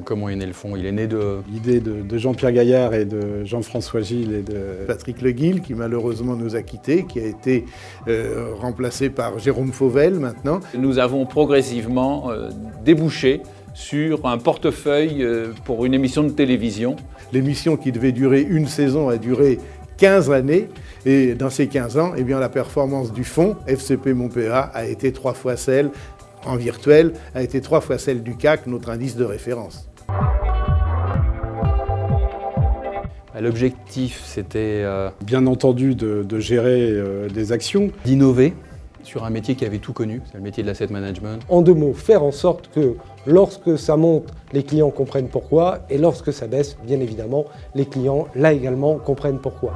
Comment est né le fonds? Il est né de l'idée de Jean-Pierre Gaillard et de Jean-François Gilles et de Patrick Le Guil, qui malheureusement nous a quittés, qui a été remplacé par Jérôme Fauvel maintenant. Nous avons progressivement débouché sur un portefeuille pour une émission de télévision. L'émission qui devait durer une saison a duré 15 années, et dans ces 15 ans, eh bien, la performance du fonds FCP Mon-PEA a été 3 fois celle, en virtuel, a été 3 fois celle du CAC, notre indice de référence. L'objectif, c'était bien entendu de gérer des actions, d'innover sur un métier qui avait tout connu, c'est le métier de l'asset management. En 2 mots, faire en sorte que lorsque ça monte, les clients comprennent pourquoi, et lorsque ça baisse, bien évidemment, les clients, là également, comprennent pourquoi.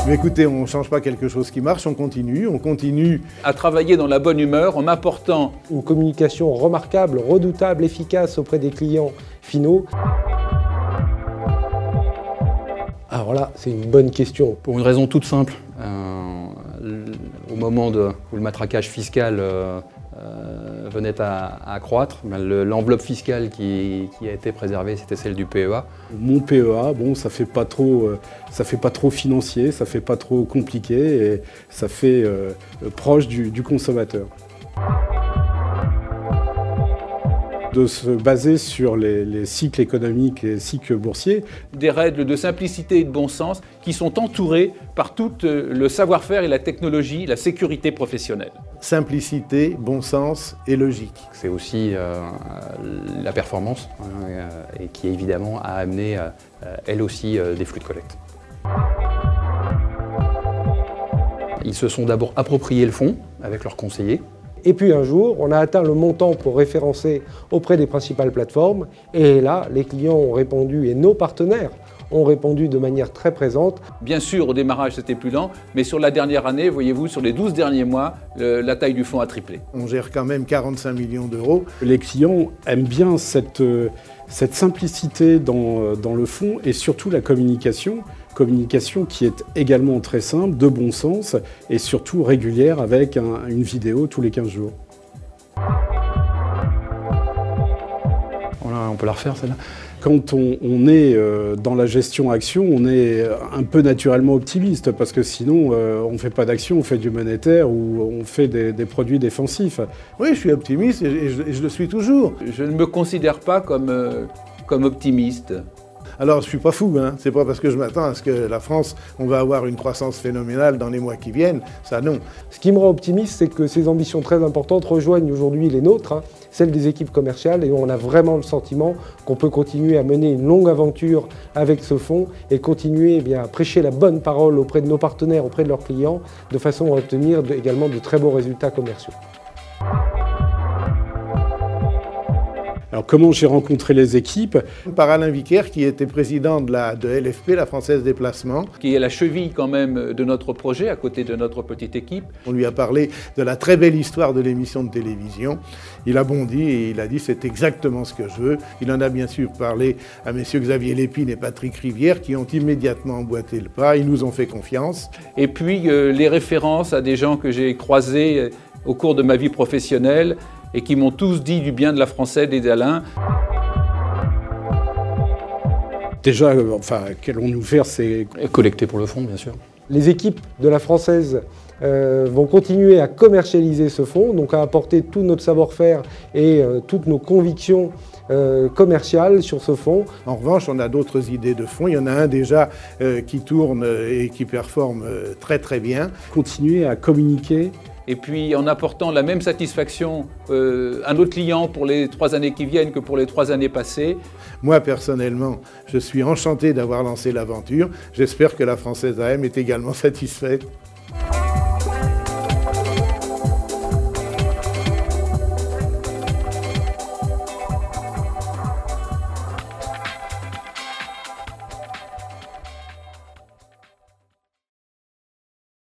Mais écoutez, on ne change pas quelque chose qui marche, on continue à travailler dans la bonne humeur en apportant une communication remarquable, redoutable, efficace auprès des clients finaux. Alors là, c'est une bonne question. Pour une raison toute simple, au moment où le matraquage fiscal venait à croître, l'enveloppe fiscale qui a été préservée, c'était celle du PEA. Mon PEA, bon, ça fait pas trop financier, ça fait pas trop compliqué et ça fait proche du consommateur. De se baser sur les cycles économiques et les cycles boursiers. Des règles de simplicité et de bon sens qui sont entourées par tout le savoir-faire et la technologie, la sécurité professionnelle. Simplicité, bon sens et logique. C'est aussi la performance et qui évidemment a amené elle aussi des flux de collecte. Ils se sont d'abord approprié le fonds avec leurs conseillers. Et puis un jour, on a atteint le montant pour référencer auprès des principales plateformes. Et là, les clients ont répondu, et nos partenaires ont répondu de manière très présente. Bien sûr, au démarrage, c'était plus lent, mais sur la dernière année, voyez-vous, sur les 12 derniers mois, la taille du fonds a triplé. On gère quand même 45 millions d'euros. Les clients aiment bien cette simplicité dans le fonds et surtout la communication qui est également très simple, de bon sens et surtout régulière avec une vidéo tous les 15 jours. Voilà, on peut la refaire celle-là. Quand on est dans la gestion action, on est un peu naturellement optimiste parce que sinon on ne fait pas d'action, on fait du monétaire ou on fait des produits défensifs. Oui, je suis optimiste et je le suis toujours. Je ne me considère pas comme optimiste. Alors, je ne suis pas fou, hein. C'est pas parce que je m'attends à ce que la France, on va avoir une croissance phénoménale dans les mois qui viennent, ça non. Ce qui me rend optimiste, c'est que ces ambitions très importantes rejoignent aujourd'hui les nôtres, hein, celles des équipes commerciales, et on a vraiment le sentiment qu'on peut continuer à mener une longue aventure avec ce fonds et continuer à prêcher la bonne parole auprès de nos partenaires, auprès de leurs clients, de façon à obtenir également de très beaux résultats commerciaux. Alors comment j'ai rencontré les équipes? Par Alain Vicaire, qui était président de LFP, la Française des Placements. Qui est la cheville quand même de notre projet, à côté de notre petite équipe. On lui a parlé de la très belle histoire de l'émission de télévision. Il a bondi et il a dit c'est exactement ce que je veux. Il en a bien sûr parlé à messieurs Xavier Lépine et Patrick Rivière, qui ont immédiatement emboîté le pas. Ils nous ont fait confiance. Et puis les références à des gens que j'ai croisés au cours de ma vie professionnelle, et qui m'ont tous dit du bien de la Française et d'Alain. Déjà, qu'allons-nous faire, c'est collecter pour le fonds, bien sûr. Les équipes de la Française vont continuer à commercialiser ce fonds, donc à apporter tout notre savoir-faire et toutes nos convictions commerciales sur ce fonds. En revanche, on a d'autres idées de fonds. Il y en a un déjà qui tourne et qui performe très très bien. Continuer à communiquer. Et puis en apportant la même satisfaction à notre client pour les 3 années qui viennent que pour les 3 années passées. Moi, personnellement, je suis enchanté d'avoir lancé l'aventure. J'espère que la Française AM est également satisfaite.